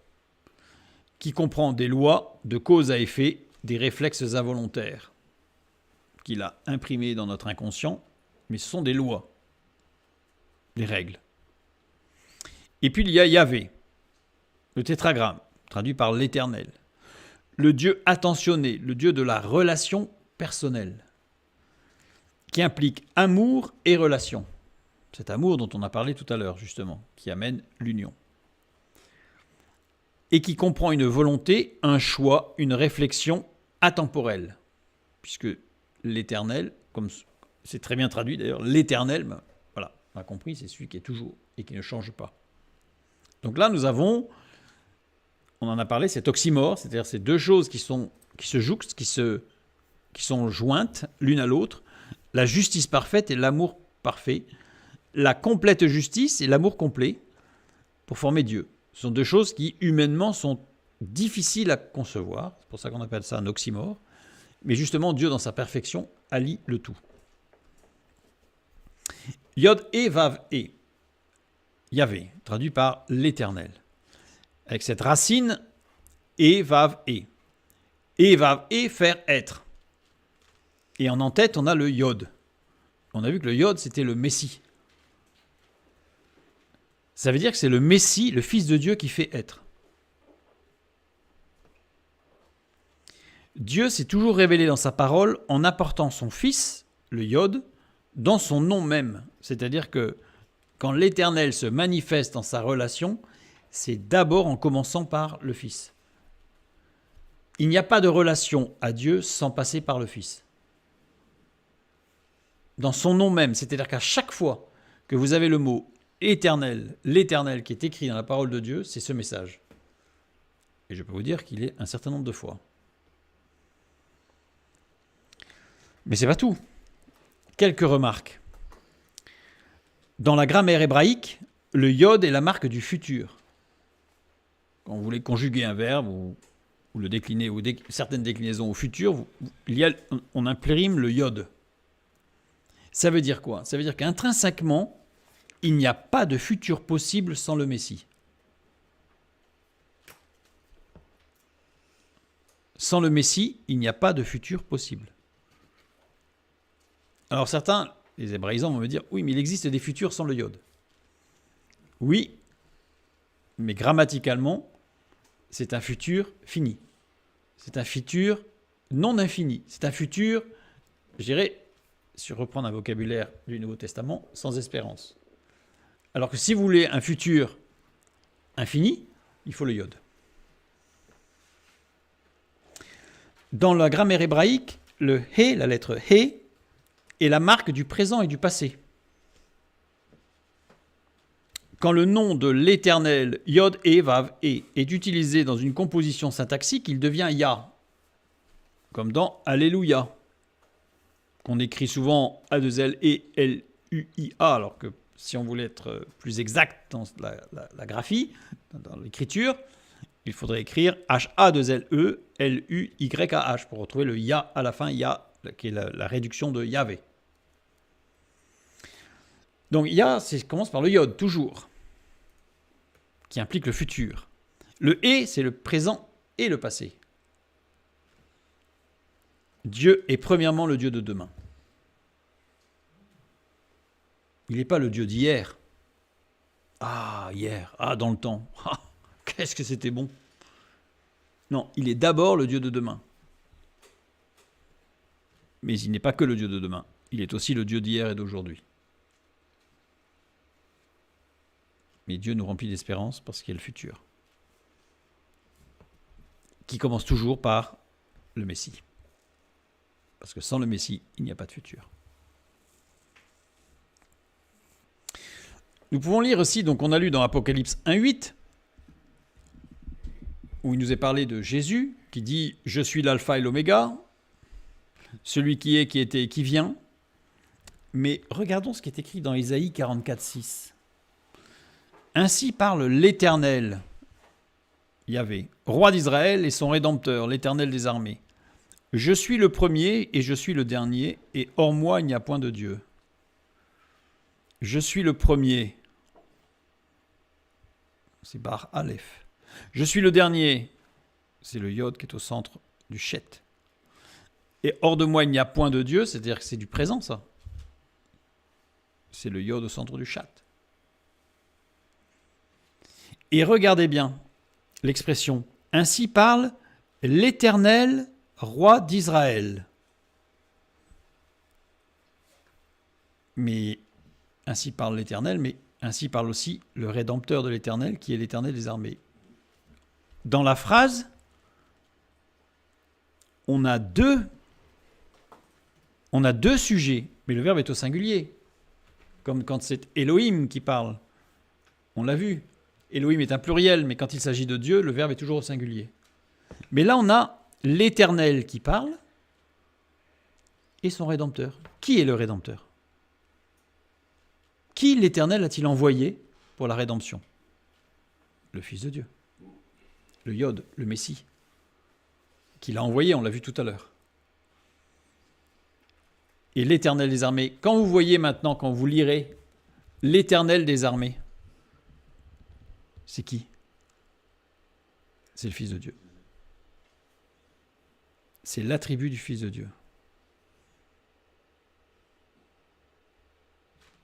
Qui comprend des lois de cause à effet, des réflexes involontaires qu'il a imprimés dans notre inconscient, mais ce sont des lois, des règles. Et puis il y a Yahvé, le tétragramme, traduit par l'Éternel, le Dieu attentionné, le Dieu de la relation personnelle, qui implique amour et relation. Cet amour dont on a parlé tout à l'heure, justement, qui amène l'union. Et qui comprend une volonté, un choix, une réflexion atemporelle. Puisque l'Éternel, comme c'est très bien traduit d'ailleurs, l'Éternel, voilà, on a compris, c'est celui qui est toujours et qui ne change pas. Donc là, nous avons, on en a parlé, cet oxymore, c'est-à-dire ces deux choses qui se jouxtent, qui sont jointes l'une à l'autre, la justice parfaite et l'amour parfait, la complète justice et l'amour complet, pour former Dieu. Ce sont deux choses qui, humainement, sont difficiles à concevoir. C'est pour ça qu'on appelle ça un oxymore. Mais justement, Dieu, dans sa perfection, allie le tout. Yod E Vav E. Yahvé, traduit par l'Éternel. Avec cette racine, E Vav E. E Vav E, faire être. Et en tête, on a le Yod. On a vu que le Yod, c'était le Messie. Ça veut dire que c'est le Messie, le Fils de Dieu, qui fait être. Dieu s'est toujours révélé dans sa parole en apportant son Fils, le Yod, dans son nom même. C'est-à-dire que quand l'Éternel se manifeste dans sa relation, c'est d'abord en commençant par le Fils. Il n'y a pas de relation à Dieu sans passer par le Fils. Dans son nom même, c'est-à-dire qu'à chaque fois que vous avez le mot éternel, l'Éternel qui est écrit dans la parole de Dieu, c'est ce message. Et je peux vous dire qu'il est un certain nombre de fois. Mais c'est pas tout. Quelques remarques. Dans la grammaire hébraïque, le yod est la marque du futur. Quand vous voulez conjuguer un verbe ou le décliner, ou certaines déclinaisons au futur, on imprime le yod. Ça veut dire quoi? Ça veut dire qu'intrinsèquement, il n'y a pas de futur possible sans le Messie. Sans le Messie, il n'y a pas de futur possible. Alors certains, les hébraïsants, vont me dire, oui, mais il existe des futurs sans le yod. Oui, mais grammaticalement, c'est un futur fini. C'est un futur non infini. C'est un futur, je dirais, si je reprends un vocabulaire du Nouveau Testament, sans espérance. Alors que si vous voulez un futur infini, il faut le yod. Dans la grammaire hébraïque, le he, la lettre he, est la marque du présent et du passé. quand le nom de l'Éternel, Yod, E, Vav, E, est utilisé dans une composition syntaxique, il devient Yah, comme dans Alléluia, qu'on écrit souvent A2L et L-U-I-A, alors que si on voulait être plus exact dans la graphie, dans l'écriture, il faudrait écrire H-A-2-L-E, L-U-Y-A-H pour retrouver le Yah à la fin, Yah, qui est la réduction de Yahvé. Donc Yah, commence par le Yod, toujours, qui implique le futur. Le E, c'est le présent et le passé. Dieu est premièrement le Dieu de demain. Il n'est pas le Dieu d'hier. Ah, hier, dans le temps. Ah, qu'est-ce que c'était bon. Non, il est d'abord le Dieu de demain. Mais il n'est pas que le Dieu de demain. Il est aussi le Dieu d'hier et d'aujourd'hui. Mais Dieu nous remplit d'espérance parce qu'il y a le futur, qui commence toujours par le Messie. Parce que sans le Messie, il n'y a pas de futur. Nous pouvons lire aussi, donc on a lu dans Apocalypse 1,8, où il nous est parlé de Jésus, qui dit « Je suis l'alpha et l'oméga, celui qui est, qui était et qui vient ». Mais regardons ce qui est écrit dans Ésaïe 44,6. « Ainsi parle l'Éternel, Yahvé, roi d'Israël et son Rédempteur, l'Éternel des armées. Je suis le premier et je suis le dernier, et hors moi il n'y a point de Dieu. Je suis le premier. » C'est Bar Aleph. Je suis le dernier. C'est le Yod qui est au centre du Chet. Et hors de moi, il n'y a point de Dieu, c'est-à-dire que c'est du présent, ça. C'est le Yod au centre du Chat. Et regardez bien l'expression. Ainsi parle l'Éternel, roi d'Israël. Mais ainsi parle l'Éternel, mais ainsi parle aussi le Rédempteur de l'Éternel, qui est l'Éternel des armées. Dans la phrase, on a deux sujets, mais le verbe est au singulier. Comme quand c'est Elohim qui parle. On l'a vu. Elohim est un pluriel, mais quand il s'agit de Dieu, le verbe est toujours au singulier. Mais là, on a l'Éternel qui parle et son Rédempteur. Qui est le Rédempteur ? Qui l'Éternel a-t-il envoyé pour la rédemption ? Le Fils de Dieu. Le Yod, le Messie. Qu'il a envoyé, on l'a vu tout à l'heure. Et l'Éternel des armées. Quand vous voyez maintenant, quand vous lirez l'Éternel des armées, c'est qui ? C'est le Fils de Dieu. C'est l'attribut du Fils de Dieu.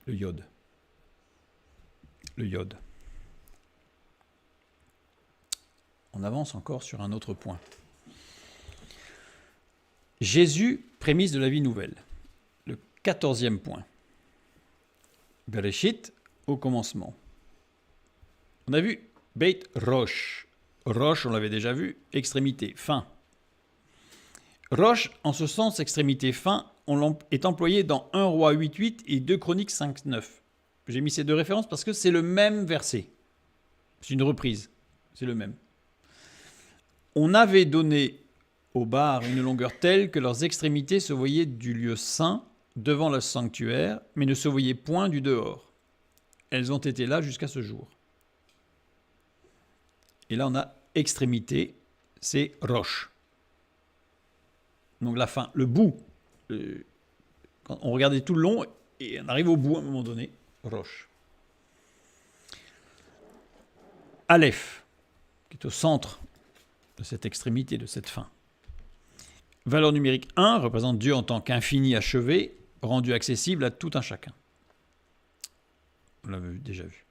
Le Yod. Le Yod. On avance encore sur un autre point. Jésus, prémisse de la vie nouvelle. Le 14e point. Bereshit, au commencement. On a vu Beit Rosh. Rosh, on l'avait déjà vu, extrémité, fin. Rosh, en ce sens, extrémité, fin, est employé dans 1 Roi 8.8 et 2 Chroniques 5.9. J'ai mis ces deux références parce que c'est le même verset. C'est une reprise, c'est le même. On avait donné aux barres une longueur telle que leurs extrémités se voyaient du lieu saint devant le sanctuaire, mais ne se voyaient point du dehors. Elles ont été là jusqu'à ce jour. Et là, on a extrémité, c'est roche. Donc la fin, le bout. Quand on regardait tout le long, et on arrive au bout à un moment donné, roche. Aleph, qui est au centre de cette extrémité, de cette fin. Valeur numérique 1 représente Dieu en tant qu'infini achevé, rendu accessible à tout un chacun. On l'avait déjà vu.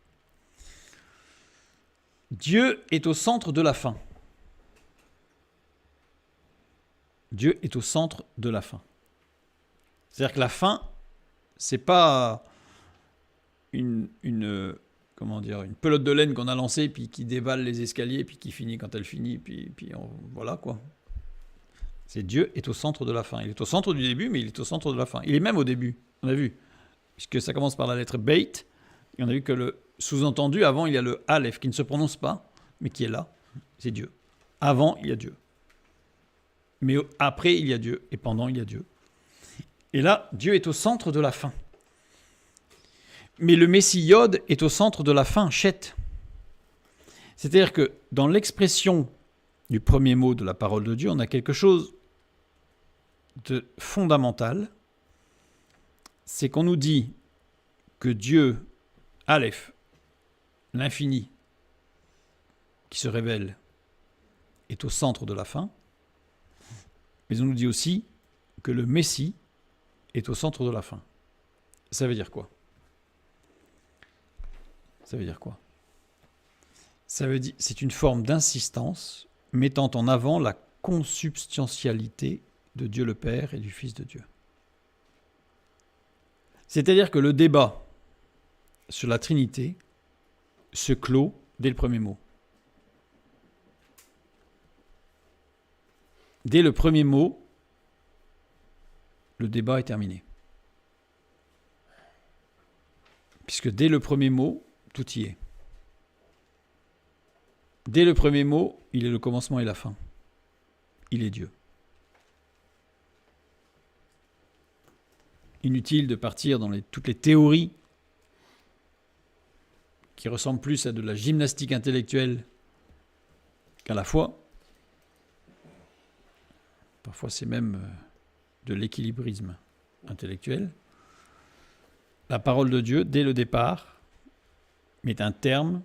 Dieu est au centre de la fin. Dieu est au centre de la fin. C'est-à-dire que la fin, c'est pas une pelote de laine qu'on a lancée puis qui dévale les escaliers puis qui finit quand elle finit puis voilà quoi. C'est Dieu est au centre de la fin. Il est au centre du début, mais il est au centre de la fin. Il est même au début, on a vu, puisque ça commence par la lettre Beit, Et on a vu que le sous-entendu, avant, il y a le Aleph qui ne se prononce pas, mais qui est là, c'est Dieu. Avant, il y a Dieu. Mais après, il y a Dieu. Et pendant, il y a Dieu. Et là, Dieu est au centre de la fin. Mais le Messie Yod est au centre de la fin, Chet. C'est-à-dire que dans l'expression du premier mot de la parole de Dieu, on a quelque chose de fondamental. C'est qu'on nous dit que Dieu, Aleph, l'infini, qui se révèle, est au centre de la fin. Mais on nous dit aussi que le Messie est au centre de la fin. Ça veut dire quoi? Ça veut dire quoi? Ça veut dire, c'est une forme d'insistance mettant en avant la consubstantialité de Dieu le Père et du Fils de Dieu. C'est-à-dire que le débat sur la Trinité se clôt dès le premier mot. Dès le premier mot, le débat est terminé. Puisque dès le premier mot, tout y est. Dès le premier mot, il est le commencement et la fin. Il est Dieu. Inutile de partir dans toutes les théories qui ressemblent plus à de la gymnastique intellectuelle qu'à la foi. Parfois, c'est même de l'équilibrisme intellectuel. La parole de Dieu, dès le départ, met un terme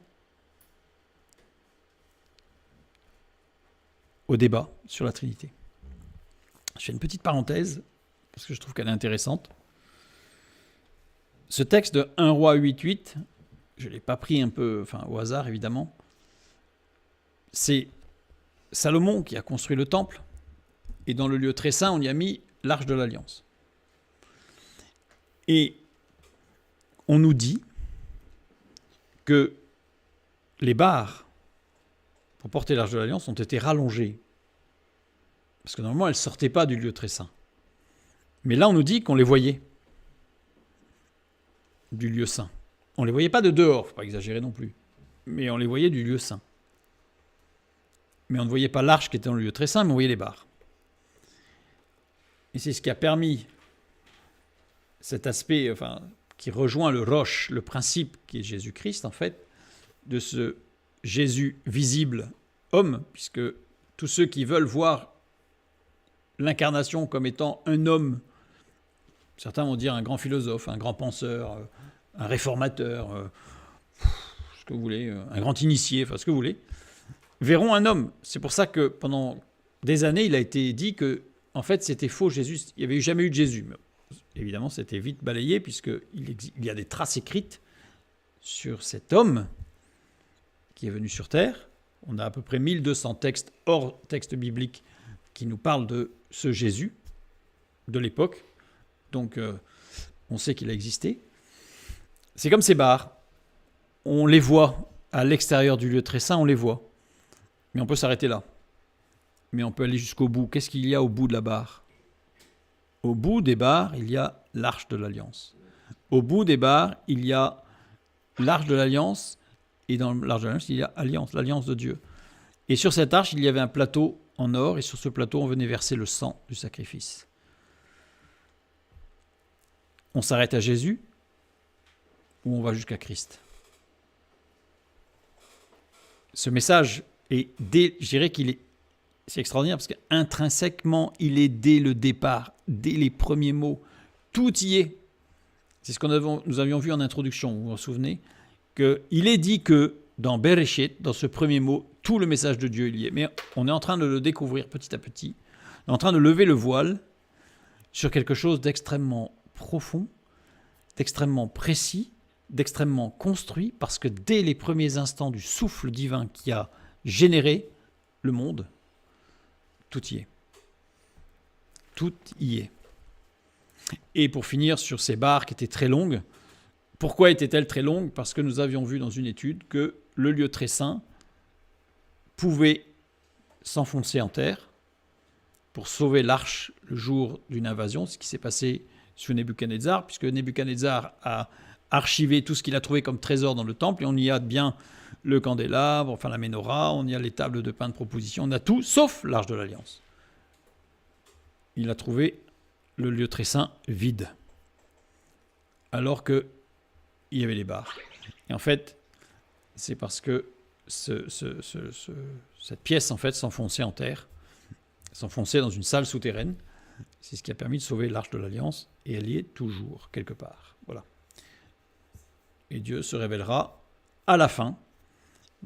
au débat sur la Trinité. Je fais une petite parenthèse, parce que je trouve qu'elle est intéressante. Ce texte de 1 Roi 8.8, je ne l'ai pas pris un peu au hasard, évidemment. C'est Salomon qui a construit le temple, et dans le lieu très saint, on y a mis l'arche de l'Alliance. Et on nous dit que les barres pour porter l'arche de l'Alliance ont été rallongées. Parce que normalement, elles ne sortaient pas du lieu très saint. Mais là, on nous dit qu'on les voyait du lieu saint. On ne les voyait pas de dehors, il ne faut pas exagérer non plus. Mais on les voyait du lieu saint. Mais on ne voyait pas l'arche qui était dans le lieu très saint, mais on voyait les barres. Et c'est ce qui a permis cet aspect, qui rejoint le roche, le principe qui est Jésus-Christ, en fait, de ce Jésus visible homme, puisque tous ceux qui veulent voir l'incarnation comme étant un homme, certains vont dire un grand philosophe, un grand penseur, un réformateur, ce que vous voulez, un grand initié, ce que vous voulez, verront un homme. C'est pour ça que pendant des années, il a été dit que, en fait, c'était faux, Jésus, il n'y avait jamais eu de Jésus. Mais évidemment, c'était vite balayé, puisqu'il y a des traces écrites sur cet homme qui est venu sur Terre. On a à peu près 1200 textes hors texte biblique qui nous parlent de ce Jésus de l'époque. Donc, on sait qu'il a existé. C'est comme ces barres. On les voit à l'extérieur du lieu très saint, on les voit. Mais on peut s'arrêter là. Mais on peut aller jusqu'au bout. Qu'est-ce qu'il y a au bout de la barre? Au bout des barres, il y a l'arche de l'Alliance. Au bout des barres, il y a l'arche de l'Alliance. Et dans l'arche de l'Alliance, il y a l'Alliance de Dieu. Et sur cette arche, il y avait un plateau en or. Et sur ce plateau, on venait verser le sang du sacrifice. On s'arrête à Jésus ou on va jusqu'à Christ? Ce message est je dirais qu'il est, c'est extraordinaire parce qu'intrinsèquement, il est dès le départ, dès les premiers mots. Tout y est. C'est ce que nous avions vu en introduction, vous vous souvenez, qu'il est dit que dans Bereshit, dans ce premier mot, tout le message de Dieu il y est. Mais on est en train de le découvrir petit à petit. On est en train de lever le voile sur quelque chose d'extrêmement profond, d'extrêmement précis, d'extrêmement construit, parce que dès les premiers instants du souffle divin qui a généré le monde, tout y est. Tout y est. Et pour finir sur ces barres qui étaient très longues, pourquoi étaient-elles très longues? Parce que nous avions vu dans une étude que le lieu très saint pouvait s'enfoncer en terre pour sauver l'arche le jour d'une invasion, ce qui s'est passé sous Nebuchadnezzar, puisque Nebuchadnezzar a archivé tout ce qu'il a trouvé comme trésor dans le temple, et on y a bien le candélabre, enfin la menorah, on y a les tables de pain de proposition, on a tout, sauf l'Arche de l'Alliance. Il a trouvé le lieu très saint vide, alors qu'il y avait les barres. Et en fait, c'est parce que cette pièce en fait s'enfonçait en terre, s'enfonçait dans une salle souterraine. C'est ce qui a permis de sauver l'Arche de l'Alliance, et elle y est toujours, quelque part. Voilà. Et Dieu se révélera à la fin,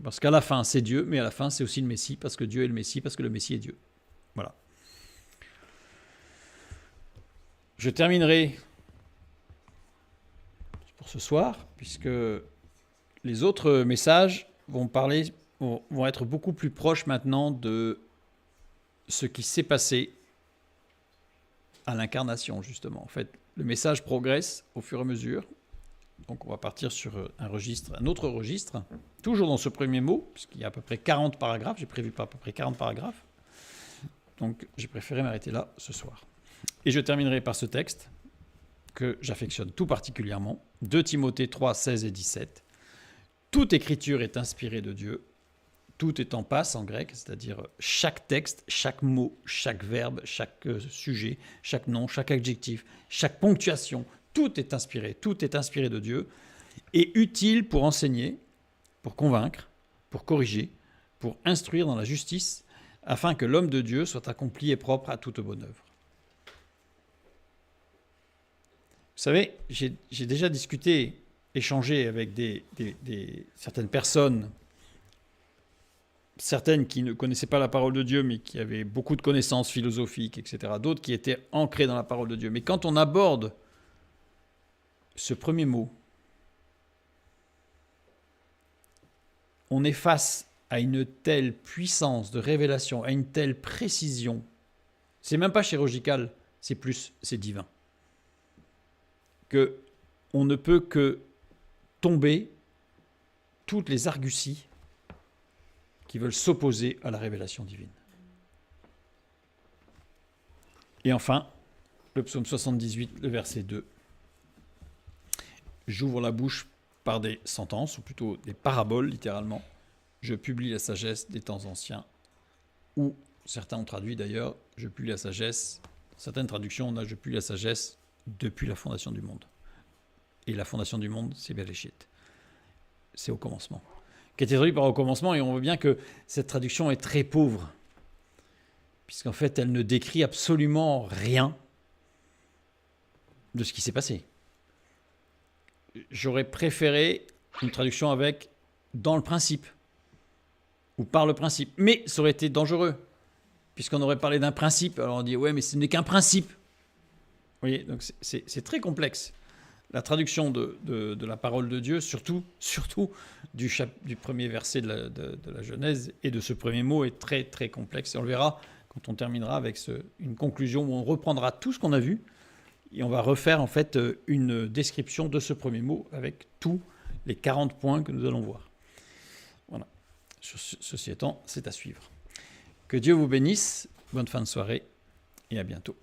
parce qu'à la fin c'est Dieu, mais à la fin c'est aussi le Messie, parce que Dieu est le Messie, parce que le Messie est Dieu. Voilà. Je terminerai pour ce soir, puisque les autres messages vont être beaucoup plus proches maintenant de ce qui s'est passé à l'incarnation, justement. En fait, le message progresse au fur et à mesure. Donc on va partir sur un autre registre, toujours dans ce premier mot, puisqu'il y a à peu près 40 paragraphes, j'ai prévu à peu près 40 paragraphes. Donc j'ai préféré m'arrêter là ce soir. Et je terminerai par ce texte que j'affectionne tout particulièrement, 2 Timothée 3, 16 et 17. Toute écriture est inspirée de Dieu, tout est en passe en grec, c'est-à-dire chaque texte, chaque mot, chaque verbe, chaque sujet, chaque nom, chaque adjectif, chaque ponctuation, tout est inspiré de Dieu, et utile pour enseigner, pour convaincre, pour corriger, pour instruire dans la justice, afin que l'homme de Dieu soit accompli et propre à toute bonne œuvre. Vous savez, j'ai déjà discuté, échangé avec certaines personnes, certaines qui ne connaissaient pas la parole de Dieu, mais qui avaient beaucoup de connaissances philosophiques, etc. D'autres qui étaient ancrées dans la parole de Dieu. Mais quand on aborde ce premier mot, on est face à une telle puissance de révélation, à une telle précision. C'est même pas chirurgical, c'est divin. Que on ne peut que tomber toutes les arguties qui veulent s'opposer à la révélation divine. Et enfin, le psaume 78, le verset 2. J'ouvre la bouche par des sentences, ou plutôt des paraboles, littéralement. Je publie la sagesse des temps anciens. Ou, certains ont traduit d'ailleurs, je publie la sagesse. Certaines traductions, on a je publie la sagesse depuis la fondation du monde. Et la fondation du monde, c'est Bereshit. C'est au commencement. Qui a été traduit par au commencement, et on voit bien que cette traduction est très pauvre, puisqu'en fait, elle ne décrit absolument rien de ce qui s'est passé. J'aurais préféré une traduction avec « dans le principe » ou « par le principe ». Mais ça aurait été dangereux, puisqu'on aurait parlé d'un principe. Alors on dit « ouais, mais ce n'est qu'un principe ». Vous voyez, donc c'est très complexe. La traduction de la parole de Dieu, surtout du premier verset de la Genèse et de ce premier mot, est très très complexe. Et on le verra quand on terminera avec une conclusion où on reprendra tout ce qu'on a vu et on va refaire en fait une description de ce premier mot avec tous les 40 points que nous allons voir. Voilà. Ceci étant, c'est à suivre. Que Dieu vous bénisse, bonne fin de soirée et à bientôt.